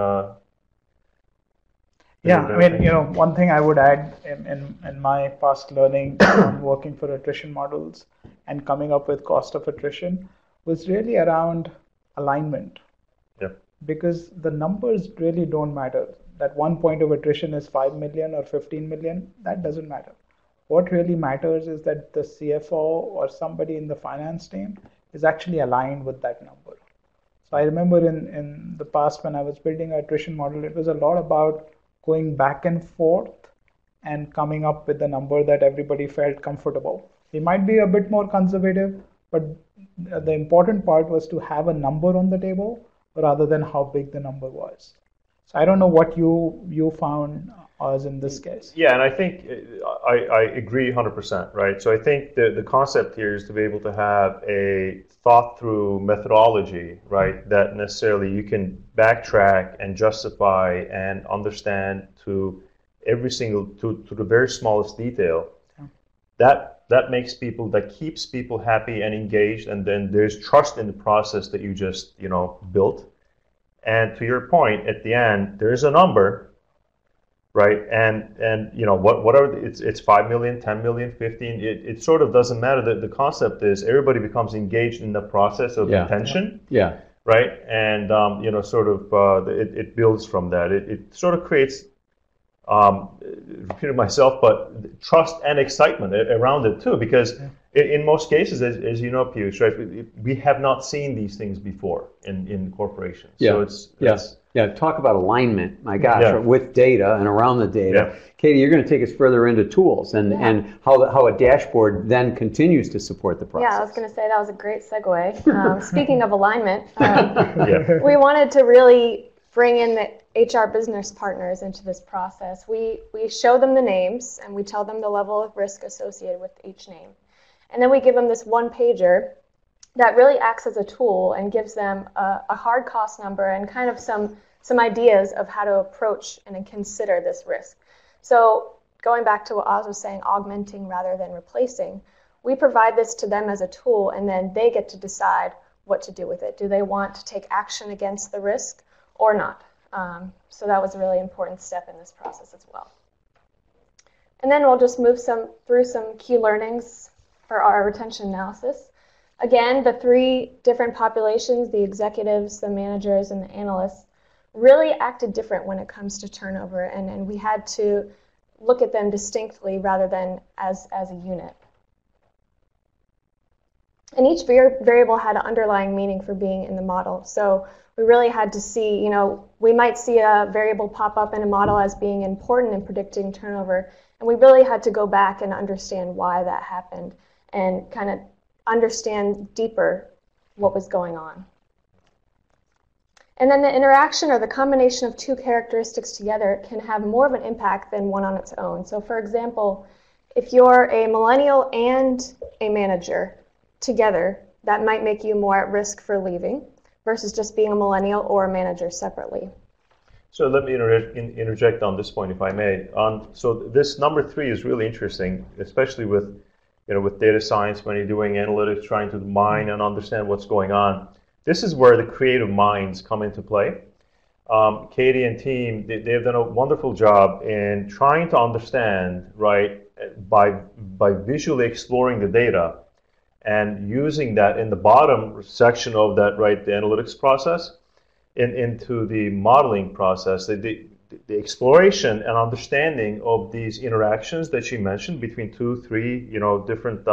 Yeah, I mean, one thing I would add in my past learning on working for attrition models and coming up with cost of attrition was really around alignment. Yep. Because the numbers really don't matter. That 1 point of attrition is 5 million or 15 million, that doesn't matter. What really matters is that the CFO or somebody in the finance team is actually aligned with that number. So I remember in the past when I was building an attrition model, it was a lot about going back and forth and coming up with a number that everybody felt comfortable. We might be a bit more conservative, but the important part was to have a number on the table rather than how big the number was. So I don't know what you found as in this case. Yeah, and I think I agree 100%, right? So I think the concept here is to be able to have a thought-through methodology, right, that necessarily you can backtrack and justify and understand to every single, to the very smallest detail. Yeah. That keeps people happy and engaged, and then there's trust in the process that you just, built. And to your point, at the end, there's a number, right? And whatever, it's 5 million, 10 million, 15, it sort of doesn't matter. The concept is everybody becomes engaged in the process of intention. Yeah. Right? And, it builds from that. It sort of creates, repeated myself, but trust and excitement around it too, because in most cases, as you know, Piyush, right, we have not seen these things before in corporations. Yeah. So talk about alignment, my gosh, with data and around the data. Yeah. Katie, you're going to take us further into tools and how a dashboard then continues to support the process. Yeah, I was going to say that was a great segue. Speaking of alignment, we wanted to really bring in the HR business partners into this process. We show them the names and we tell them the level of risk associated with each name. And then we give them this one-pager that really acts as a tool and gives them a hard cost number and kind of some ideas of how to approach and consider this risk. So going back to what Oz was saying, augmenting rather than replacing, we provide this to them as a tool, and then they get to decide what to do with it. Do they want to take action against the risk or not? So that was a really important step in this process as well. And then we'll just move through some key learnings for our retention analysis. Again, the three different populations, the executives, the managers, and the analysts, really acted different when it comes to turnover, and we had to look at them distinctly rather than as a unit. And each variable had an underlying meaning for being in the model. So we really had to see, we might see a variable pop up in a model as being important in predicting turnover, and we really had to go back and understand why that happened and kind of understand deeper what was going on. And then the interaction or the combination of two characteristics together can have more of an impact than one on its own. So for example, if you're a millennial and a manager together, that might make you more at risk for leaving versus just being a millennial or a manager separately. So let me interject on this point, if I may. So this number 3 is really interesting, especially with data science, when you're doing analytics, trying to mine and understand what's going on. This is where the creative minds come into play. Katie and team, they've done a wonderful job in trying to understand, right, by visually exploring the data and using that in the bottom section of that, right, the analytics process, into the modeling process. The exploration and understanding of these interactions that she mentioned between 2, 3, different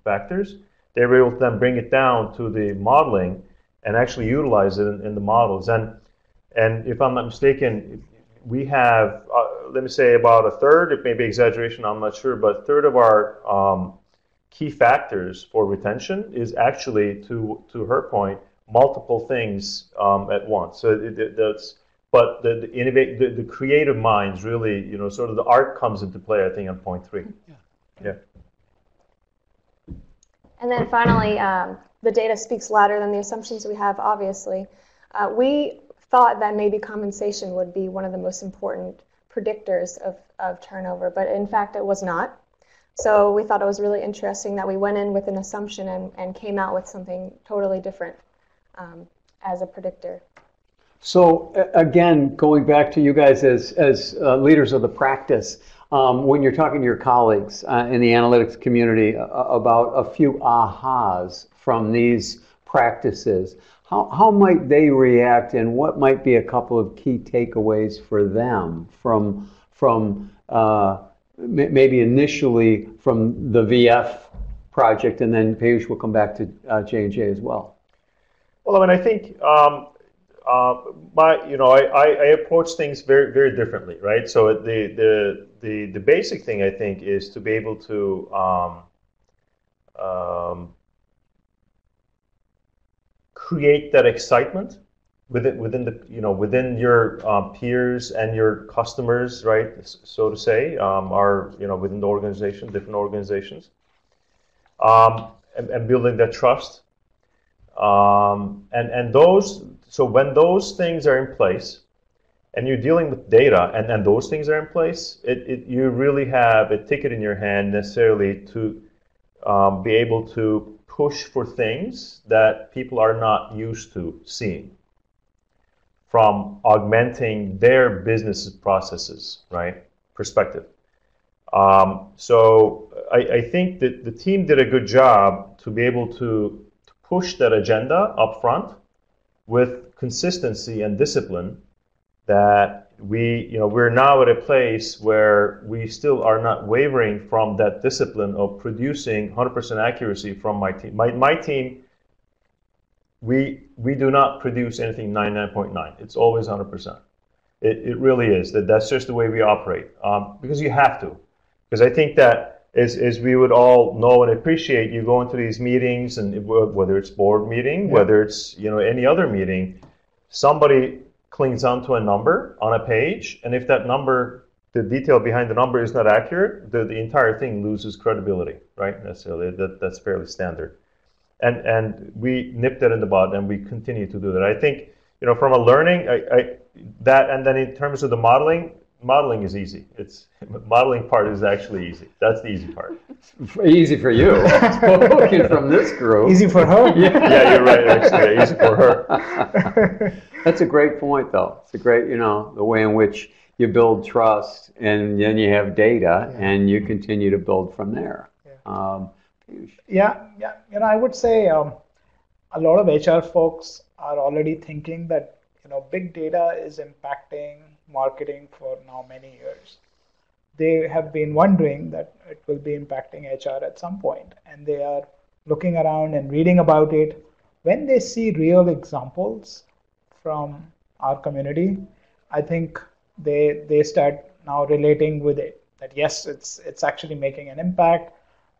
factors, they were able to then bring it down to the modeling and actually utilize it in the models. And if I'm not mistaken, we have, let me say, about a third, it may be exaggeration, I'm not sure, but a third of our key factors for retention is actually, to her point, multiple things at once. So but the creative minds really, sort of the art comes into play, I think, on point 3. Yeah. And then finally, the data speaks louder than the assumptions we have, obviously. We thought that maybe compensation would be one of the most important predictors of turnover, but in fact it was not. So we thought it was really interesting that we went in with an assumption and came out with something totally different as a predictor. So again, going back to you guys as leaders of the practice, when you're talking to your colleagues in the analytics community about a few ahas from these practices, how might they react, and what might be a couple of key takeaways for them from maybe initially from the VF project, and then Peyush will come back to J&J as well? Well, I mean, I think I approach things very, very differently, right? So the basic thing, I think, is to be able to create that excitement within your peers and your customers, right? So to say, within the organization, different organizations, and building that trust. And those, so when those things are in place and you're dealing with data and those things are in place, you really have a ticket in your hand necessarily to be able to push for things that people are not used to seeing, from augmenting their business processes, right, perspective. So I think that the team did a good job to be able to push that agenda up front with consistency and discipline, that we're now at a place where we still are not wavering from that discipline of producing 100% accuracy from my team. My team, we do not produce anything 99.9. It's always 100%. It really is. That's just the way we operate, because you have to. Because I think that as we would all know and appreciate, you go into these meetings, and whether it's board meeting, whether it's any other meeting, somebody clings onto a number on a page, and if that number, the detail behind the number is not accurate, the entire thing loses credibility, right? Necessarily, that's fairly standard. And we nip that in the bud, and we continue to do that. I think from a learning, that, and then in terms of the modeling, modeling is easy. Modeling part is actually easy. That's the easy part. Easy for you. Spoken from this group. Easy for her. Yeah, you're right. Actually, yeah, easy for her. That's a great point, though. It's a great, the way in which you build trust, and then you have data, and you continue to build from there. Yeah. I would say a lot of HR folks are already thinking that big data is impacting marketing for now many years. They have been wondering that it will be impacting HR at some point, and they are looking around and reading about it. When they see real examples from our community, I think they start now relating with it, that yes, it's actually making an impact.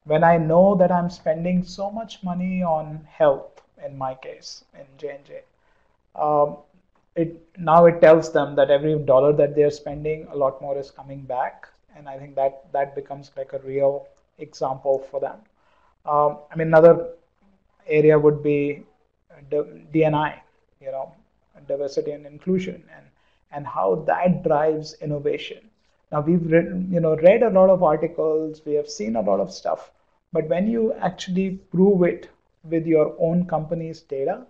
When I know that I'm spending so much money on health, in my case, in J&J, it tells them that every dollar that they're spending, a lot more is coming back, and I think that becomes like a real example for them. Another area would be D&I, diversity and inclusion, and how that drives innovation. Now we've read a lot of articles, we have seen a lot of stuff, but when you actually prove it with your own company's data,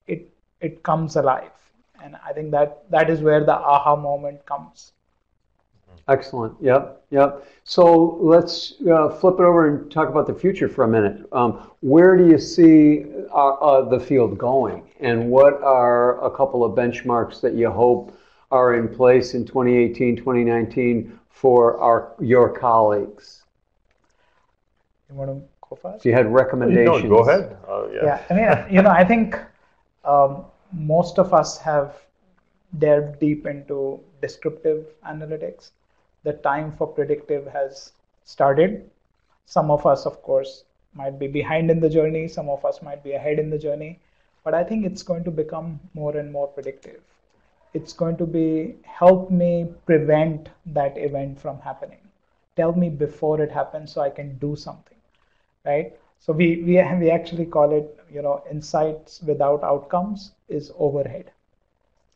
it comes alive. And I think that is where the aha moment comes. Excellent. Yep. So let's flip it over and talk about the future for a minute. Where do you see the field going, and what are a couple of benchmarks that you hope are in place in 2018, 2019 for your colleagues? You want to go first? If you had recommendations. No, go ahead. Yeah. I think most of us have delved deep into descriptive analytics. The time for predictive has started. Some of us, of course, might be behind in the journey. Some of us might be ahead in the journey. But I think it's going to become more and more predictive. It's going to help me prevent that event from happening. Tell me before it happens so I can do something, right? So we actually call it, insights without outcomes is overhead.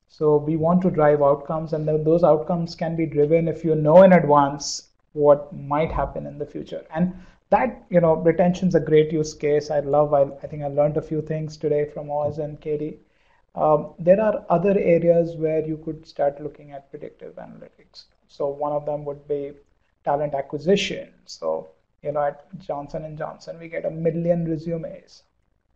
So we want to drive outcomes, and those outcomes can be driven if you know in advance what might happen in the future. And that, retention's a great use case. I think I learned a few things today from Oz and Katie. There are other areas where you could start looking at predictive analytics. So one of them would be talent acquisition. So, at Johnson & Johnson, we get 1 million resumes.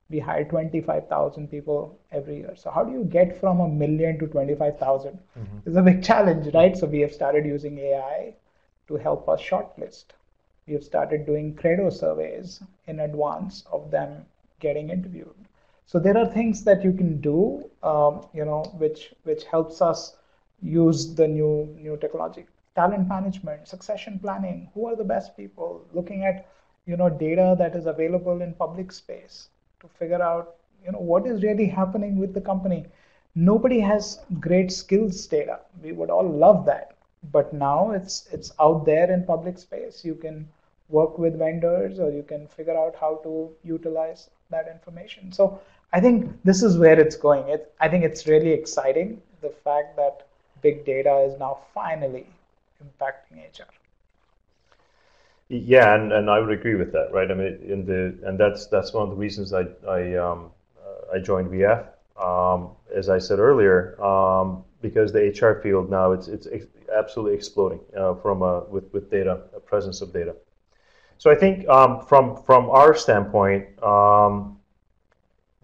We hire 25,000 people every year. So how do you get from 1 million to 25,000? It's a big challenge, right? So we have started using AI to help us shortlist. We have started doing credo surveys in advance of them getting interviewed. So there are things that you can do, which helps us use the new technology. Talent management, succession planning. Who are the best people? Looking at data that is available in public space to figure out what is really happening with the company. Nobody has great skills data. We would all love that, but now it's out there in public space. You can work with vendors, or you can figure out how to utilize that information. So I think this is where it's going. I think it's really exciting, the fact that big data is now finally impacting HR. Yeah, and I would agree with that, right? And that's one of the reasons I joined VF. As I said earlier, because the HR field now it's absolutely exploding with data, presence of data. So I think from our standpoint,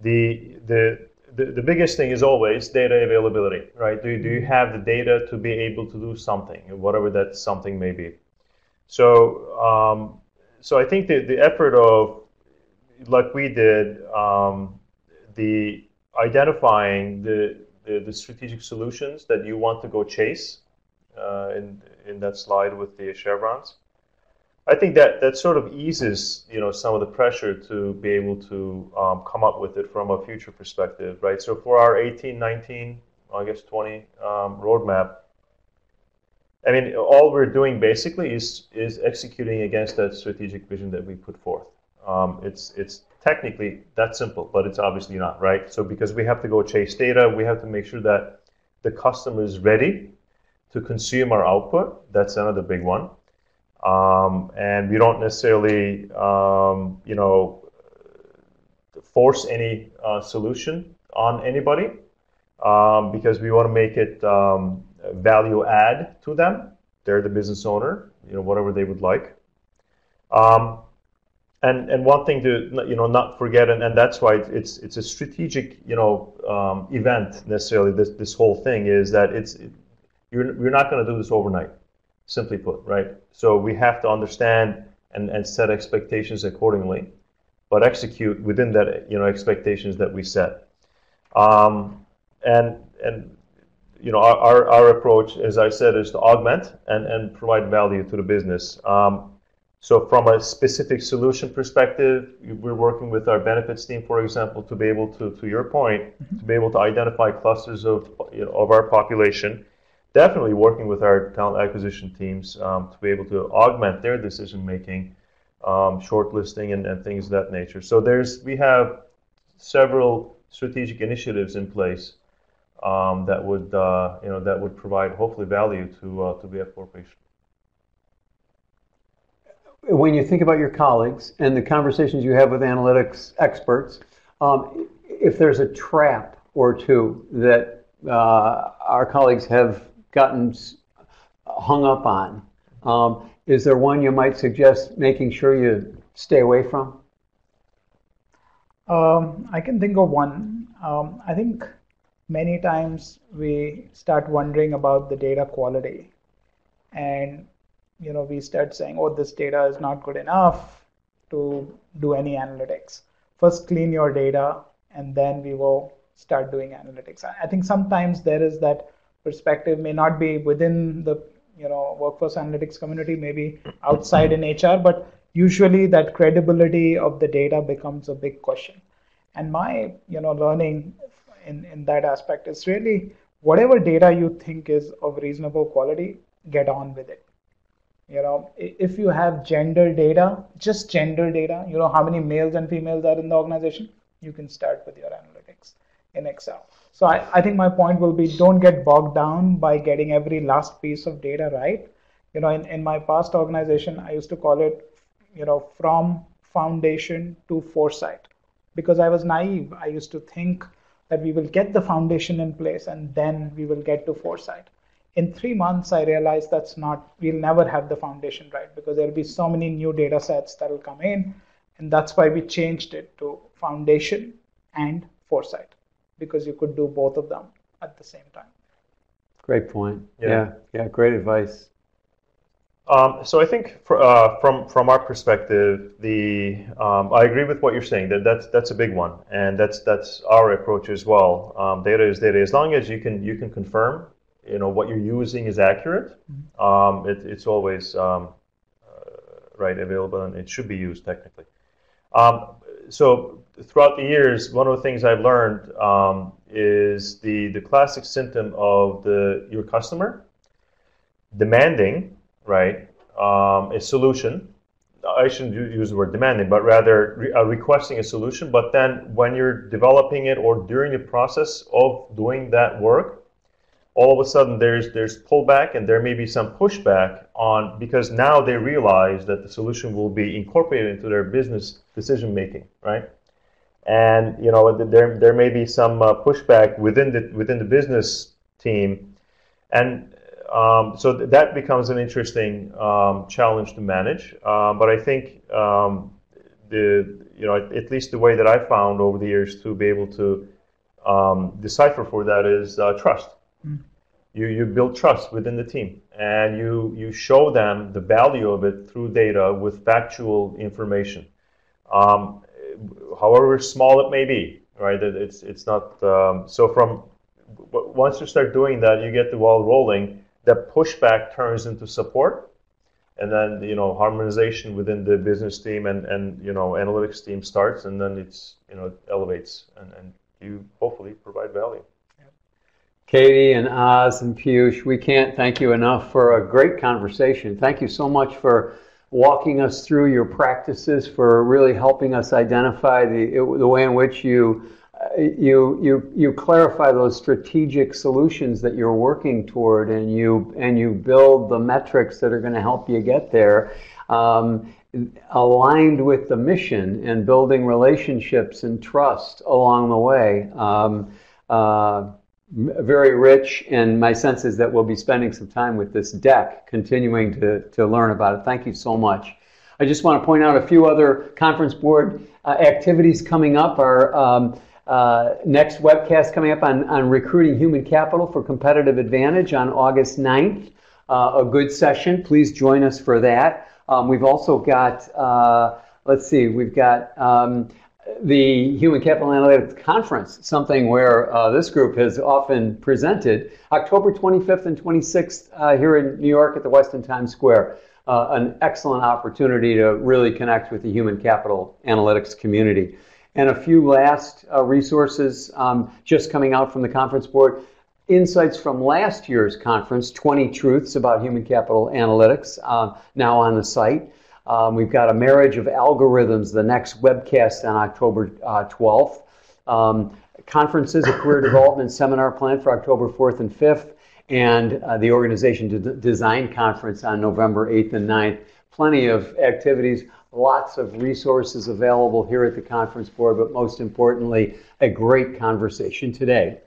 the biggest thing is always data availability, right? Do you have the data to be able to do something, whatever that something may be? So I think the effort of, like we did, the identifying the strategic solutions that you want to go chase in that slide with the chevrons. I think that sort of eases some of the pressure to be able to come up with it from a future perspective, right? So for our 18, 19, I guess 20 roadmap, all we're doing basically is executing against that strategic vision that we put forth. It's technically that simple, but it's obviously not, right? So because we have to go chase data, we have to make sure that the customer is ready to consume our output. That's another big one. And we don't necessarily, force any solution on anybody because we want to make it value add to them. They're the business owner, whatever they would like. And one thing to not forget, and that's why it's a strategic event necessarily. This whole thing is that you're not going to do this overnight. Simply put, right? So we have to understand and set expectations accordingly, but execute within that expectations that we set. Our approach, as I said, is to augment and provide value to the business. So from a specific solution perspective, we're working with our benefits team, for example, to be able to your point, to be able to identify clusters of our population. Definitely working with our talent acquisition teams to be able to augment their decision making, shortlisting and things of that nature. So we have several strategic initiatives in place that would provide hopefully value to VF Corporation. When you think about your colleagues and the conversations you have with analytics experts, if there's a trap or two that our colleagues have gotten hung up on, is there one you might suggest making sure you stay away from? I can think of one. I think many times we start wondering about the data quality, and we start saying, oh, this data is not good enough to do any analytics. First clean your data, and then we will start doing analytics. I think sometimes there is that perspective, may not be within the workforce analytics community, maybe outside in HR, but usually that credibility of the data becomes a big question. And my learning in that aspect is really whatever data you think is of reasonable quality, get on with it. If you have gender data, just gender data, how many males and females are in the organization, you can start with your analytics in Excel. So I think my point will be, don't get bogged down by getting every last piece of data right. In my past organization, I used to call it, from foundation to foresight, because I was naive. I used to think that we will get the foundation in place and then we will get to foresight. In 3 months, I realized we'll never have the foundation right, because there'll be so many new data sets that will come in. And that's why we changed it to foundation and foresight, because you could do both of them at the same time. Great point. Yeah, great advice. So I think from our perspective, I agree with what you're saying. That's a big one, and that's our approach as well. Data is data. As long as you can confirm, what you're using is accurate. It's always right, available, and it should be used technically. So throughout the years, one of the things I've learned is the classic symptom of your customer demanding, right, a solution. I shouldn't use the word demanding, but rather requesting a solution. But then when you're developing it or during the process of doing that work, all of a sudden there's pullback and there may be some pushback because now they realize that the solution will be incorporated into their business decision making, right? And there may be some pushback within the business team, and so that becomes an interesting challenge to manage. But I think at least the way that I've found over the years to be able to decipher for that is trust. You build trust within the team, and you show them the value of it through data with factual information, however small it may be, right? It's not so. Once you start doing that, you get the ball rolling. That pushback turns into support, and then harmonization within the business team and analytics team starts, and then it elevates, and you hopefully provide value. Katie and Oz and Piyush, we can't thank you enough for a great conversation. Thank you so much for walking us through your practices, for really helping us identify the way in which you you clarify those strategic solutions that you're working toward, and you build the metrics that are going to help you get there, aligned with the mission and building relationships and trust along the way. Very rich, and my sense is that we'll be spending some time with this deck, continuing to learn about it. Thank you so much. I just want to point out a few other conference board activities coming up. Our next webcast coming up on recruiting human capital for competitive advantage on August 9th. A good session. Please join us for that. We've also got, let's see, we've got the Human Capital Analytics Conference, something where this group has often presented, October 25th and 26th here in New York at the Westin Times Square. An excellent opportunity to really connect with the human capital analytics community. And a few last resources just coming out from the conference board. Insights from last year's conference, 20 Truths About Human Capital Analytics, now on the site. We've got a marriage of algorithms, the next webcast on October 12th. Conferences, a career development seminar planned for October 4th and 5th, and the Organization Design Conference on November 8th and 9th. Plenty of activities, lots of resources available here at the conference board, but most importantly, a great conversation today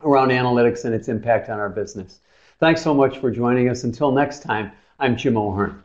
around analytics and its impact on our business. Thanks so much for joining us. Until next time, I'm Jim O'Hearn.